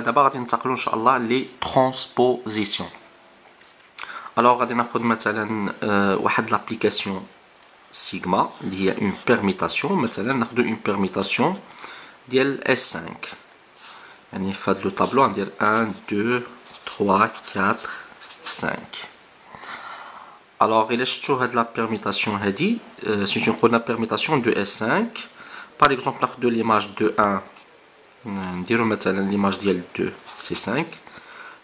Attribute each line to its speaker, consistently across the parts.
Speaker 1: دابا غادي ننتقلوا ان شاء الله لي ترانسبوزيسيون. الوغ غادي ناخذ مثلا واحد لابليكاسيون سيغما اللي هي اون بيرميتاسيون. مثلا ناخذ اون بيرميتاسيون ديال اس 5، يعني في هذا لو طابلو غندير 1 2 3 4 5. الوغ الا شفتوا هاد لا بيرميتاسيون هادي سي قلنا بيرميتاسيون دو اس 5. باغ اكزومبل ناخذ ليماج دو 1 نديرو مثلا ليماج ديال 2 سي 5،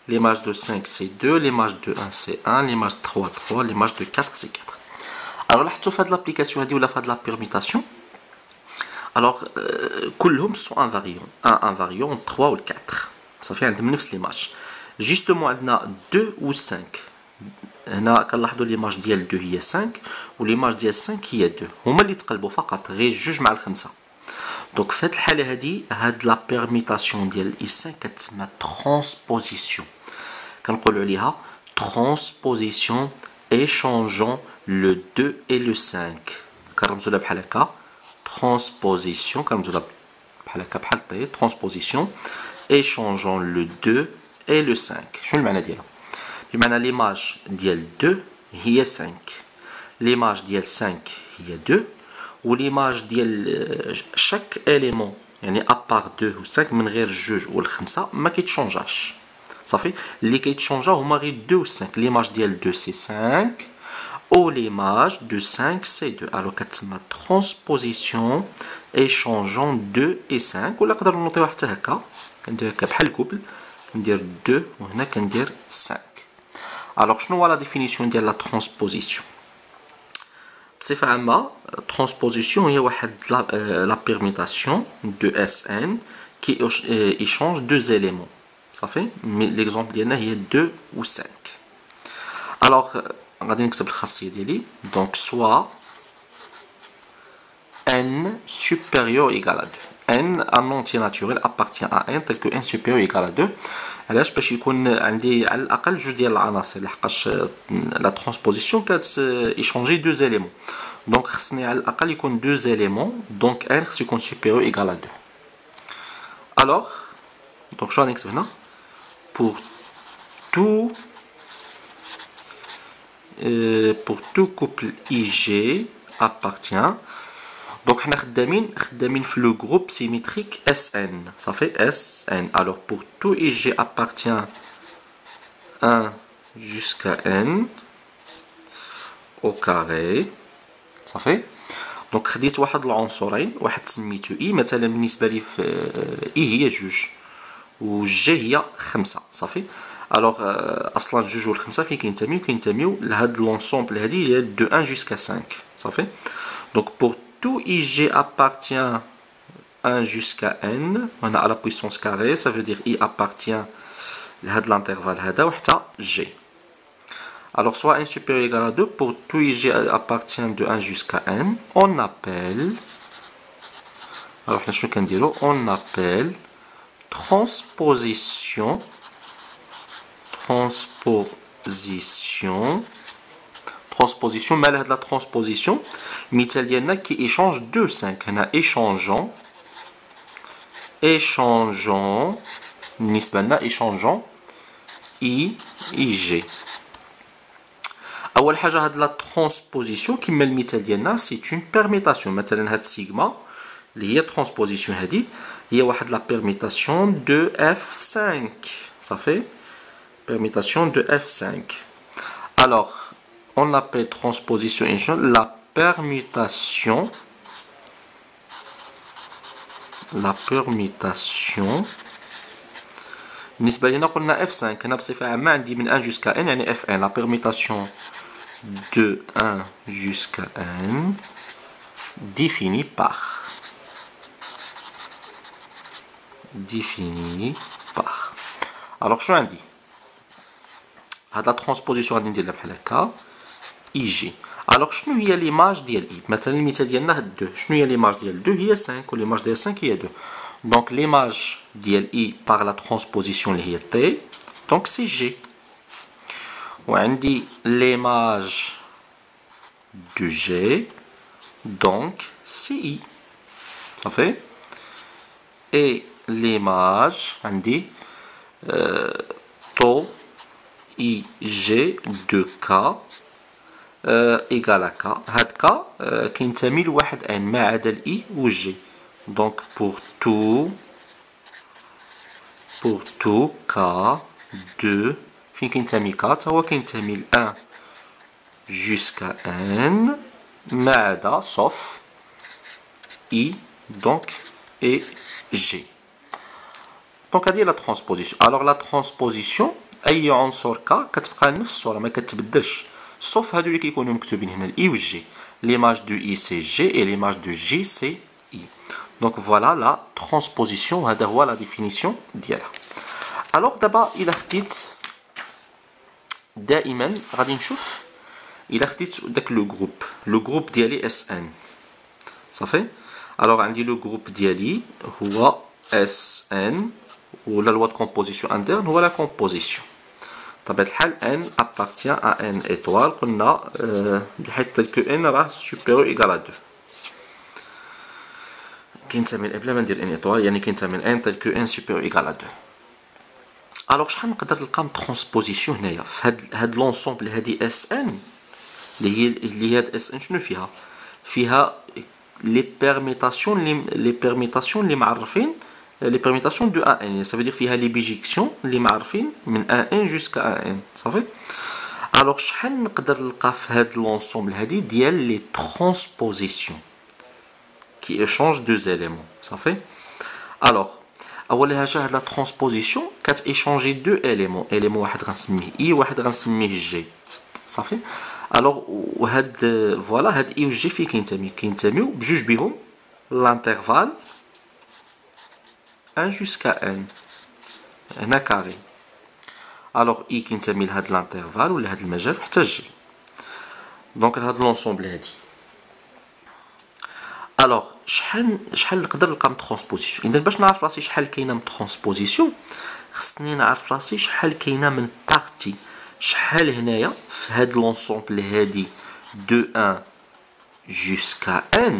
Speaker 1: l'image de 5 c'est 2, l'image de 1 c'est 1, l'image de 3 3, l'image de 4 c'est 4. Alors لاحظتوا في هاد l'application هادي ولا في هاد la permutation alors كلهم sont invariants 1 invariant 3 و 4 صافي عندهم نفس l'image. جوستومون عندنا 2 و 5 هنا كنلاحظوا ليماج ديال 2 هي 5 و ليماج ديال 5 هي 2 هما اللي تقلبوا فقط غير جوج مع الخمسه. دونك في هذه الحاله هذه هاد لا بيرميتاسيون ديال الاس 5 كتسمى ترانسبوزيسيون. كنقولوا عليها ترانسبوزيسيون échangeant le 2 et le 5. كنرمزوا لها بحال هكا ترانسبوزيسيون، كنرمزوا لها بحال هكا بحال الطي ترانسبوزيسيون échangeant le 2 et le 5. شنو المعنى ديالها؟ بمعنى ليماج ديال 2 هي 5، ليماج ديال 5 هي 2 وليماج ديال شاك اليمون يعني ابار 2 و 5 من غير الجوج والخمسه ما كيتشونجاش. صافي اللي كيتشونجا هما غير 2 و 5. ليماج ديال 2 سي 5 او ليماج دو 5 سي 2. الو كتسمى ترانسبوزيسيون ايشونجون 2 و 5. ولا نقدر نوطيوها حتى هكا كندير هكا بحال الكوبل كندير 2 وهنا كندير 5. الوغ شنو هو لا ديفينيسيون ديال لا ترانسبوزيسيون؟ بصفة عامة ترانسبوزيسيون هي واحد لا بيرميتاسيون دو اس ان كي ايشونج دو زيليمون. صافي ليكزومبل ديالنا هي 2 و 5. الوغ غادي نكتب الخاصية ديالي دونك سوا n supérieur égal à 2. n un entier naturel appartient à n tel que n supérieur égal à 2. علاش؟ باش يكون عندي على الاقل جوج ديال العناصر لحقاش لا ترانسبوزيسيون كتيشونجي دو زيليمون. دونك خصني على الاقل يكون دو زيليمون دونك n خصو يكون supérieur égal à 2. الوغ دونك شنو غادي نكتب هنا؟ pour tout couple IG appartient. Donc حنا خدامين في لو groupe symétrique SN. صافي SN. Alors pour tout IG appartient 1 jusqu'à N au carré. صافي دونك خديت واحد العنصرين، واحد سميتو اي مثلا بالنسبه لي في اي هي جوج و جي هي 5. صافي الوغ اصلا جوج والخمسه فين كينتميو لهاد لونسومبل هادي هي دو 1 jusqu'à 5. صافي دونك pour tout IG appartient 1 jusqu'à n هنا à la puissance carrée ça veut dire I appartient لهاد l'intervalle هذا وحتى G. Alors soit n supérieur égal à 2 pour tout IG appartient de 1 jusqu'à n on appelle alors حنا شنو كنديرو on appelle transposition مال هاد لا ترانسبوزيسيون مثال ديالنا كي ايشونج 2 5 هنا ايشونجون بالنسبه لنا ايشونجون اي جي. اول حاجه هاد لا ترانسبوزيسيون كما المثال ديالنا سي اون بيرميتاسيون. مثلا هاد سيغما اللي هي ترانسبوزيسيون هادي هي واحد لا بيرميتاسيون دو اف 5. صافي permutation de F5. Alors, on appelle transposition la permutation بالنسبة لنا قلنا F5 هنا بصفة عامة عندي من 1 jusqu'à n يعني F1 la permutation de 1 jusqu'à n définie par alors شنو عندي؟ هاد لا ترانسبوزيسيون غادي ندير لها بحال هكا اي جي. الوغ شنو هي ليماج ديال اي؟ مثلا المثال ديالنا هاد 2 شنو هي ليماج ديال 2 هي 5 وليماج ديال 5 هي 2. دونك ليماج ديال اي باغ لا ترانسبوزيسيون اللي هي تي دونك سي جي. وعندي ليماج دو جي دونك سي اي. صافي اي ليماج عندي taux IG de K égal à K. هاد K كينتمي لواحد N ما عدا ال I و G. Donc pour tout K de فين كينتمي K تا هو كينتمي ل 1 jusqu'à N ما عدا sauf I donc et G. دونك هذه لا ترانسبوزيسيون. الوغ لا ترانسبوزيسيون اي عنصر ك كتبقى نفس الصوره ما كتبدلش صوف هادو اللي كيكونوا مكتوبين هنا الاي و جي. ليماج دو اي سي جي اي ليماج دو جي سي اي. دونك فوالا لا ترانسبوزيسيون هذا هو لا ديفينيسيون ديالها. الوغ دابا الا خديت دائما غادي نشوف الا خديت داك لو جروب ديالي اس ان صافي. الوغ عندي لو جروب ديالي هو اس ان ولا لوا دو كومبوزيسيون انترن هو لا كومبوزيسيون. بطبيعة الحال n appartient à n étoile قلنا بحيث tel que n راه supérieur égal à 2 كينتمي بلا ما ندير n étoile يعني كينتمي ل n tel que n supérieur égal à 2. الوغ شحال نقدر نلقى ترانسبوزيسيون هنايا في هاد لونسومبل هادي اس ان اللي هي هاد اس ان شنو فيها لي بيرميتاسيون اللي معرفين les permutations de 1n, ça veut dire qu'il y a les bijections, les marfines, من 1n jusqu'à 1n, صافي. Alors شحال نقدر نلقى في هاد l'ensemble هادي ديال les transpositions qui échangent deux éléments, صافي. Alors أول حاجة هاد la transposition كتéchanger deux éléments, élément واحد غنسميه i واحد غنسميه j, صافي. Alors وهاد فوالا هاد i و j فين كينتميو بجوج بيهم l'intervalle 1 jusqu'à n هنا كاري. الوغ اي كينتمي لهاد الانترفال ولا هاد المجال حتى جي. دونك هاد لونسومبل هادي. الوغ شحال نقدر نلقى من ترانسبوزيسيون. اذا باش نعرف راسي شحال كاينه من ترانسبوزيسيون خصني نعرف راسي شحال كاينه من بارتي. شحال هنايا في هاد لونسومبل هادي دو 1 jusqu'à n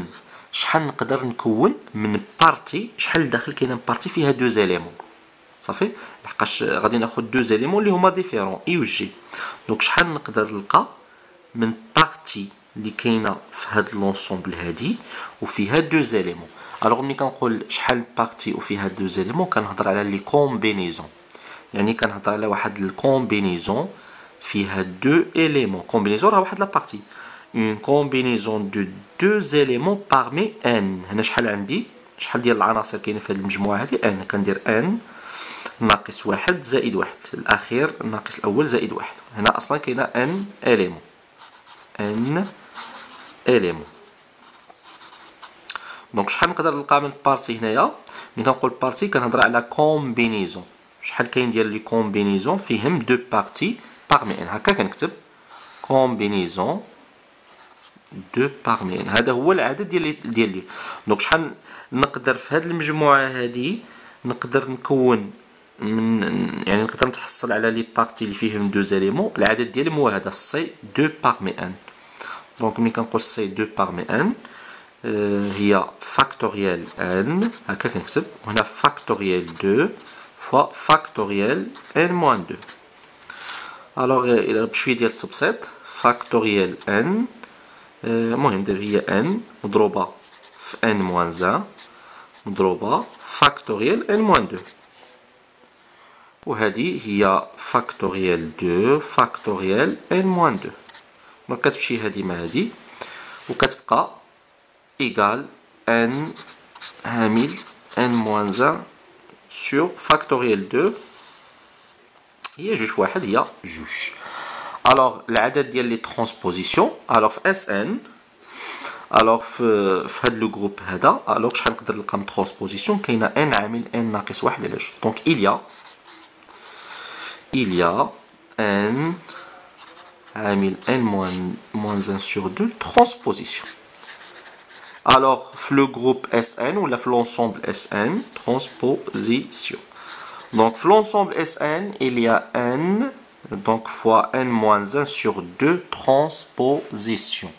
Speaker 1: شحال نقدر نكون من بارتي شحال داخل كاينه بارتي فيها دو زيليمون صافي. لحقاش غادي ناخذ دو زيليمون اللي هما ديفيرون اي و جي. دونك شحال نقدر نلقى من بارتي اللي كاينه في هاد لونسومبل هادي وفيها دو زيليمون. الوغ ملي كنقول شحال بارتي وفيها دو زيليمون كنهضر على لي كومبينيزون يعني كنهضر على واحد الكومبينيزون فيها دو اليمون. كومبينيزون راه واحد لا بارتي une combinaison de deux éléments parmi n. هنا شحال عندي شحال ديال العناصر كاينه في هذه المجموعه هذه n كندير n ناقص واحد زائد واحد الاخير ناقص الاول زائد واحد. هنا اصلا كاينه n élément. دونك شحال نقدر نلقى من بارتي هنايا ملي كنقول بارتي كنهضر على كومبينيزون. شحال كاين ديال لي كومبينيزون فيهم دو بارتي parmi n. هكا كنكتب كومبينيزون دو بارمي ان. هذا هو العدد ديال دونك شحال نقدر في هذه المجموعه هذه نقدر نكون من يعني نقدر نتحصل على لي بارتي اللي فيهم دو زاليمون العدد ديالهم هو هذا سي دو بارمي ان. دونك ملي كنقول سي دو بارمي ان هي فاكتوريال ان هكا كنكتب وهنا فاكتوريال 2 فوا فاكتوريال ان موان 2. الوغ الى بشويه ديال التبسيط فاكتوريال ان المهم دابا هي n مضروبة في n موان 1 مضروبة فاكتوريال n موان 2 وهذه هي فاكتوريال 2 فاكتوريال n موان 2. دونك كتمشي هذه مع هذه وكتبقى إيكال n عامل n موان 1 سور فاكتوريال 2 هي جوج واحد هي جوج. الوغ العدد ديال لي ترانسبوزيسيون الوغ في اس ان الوغ في هاد لو جروب هذا الوغ شحال نقدر نلقى من ترانسبوزيسيون كاينه ان عامل ان ناقص واحد على جوج. دونك il y a n عامل n moins 1 sur 2 transposition. الوغ في لو جروب اس ان ولا في لونسومبل اس ان transposition. دونك في لونسومبل اس ان il y a n donc fois n moins 1 sur 2 transpositions.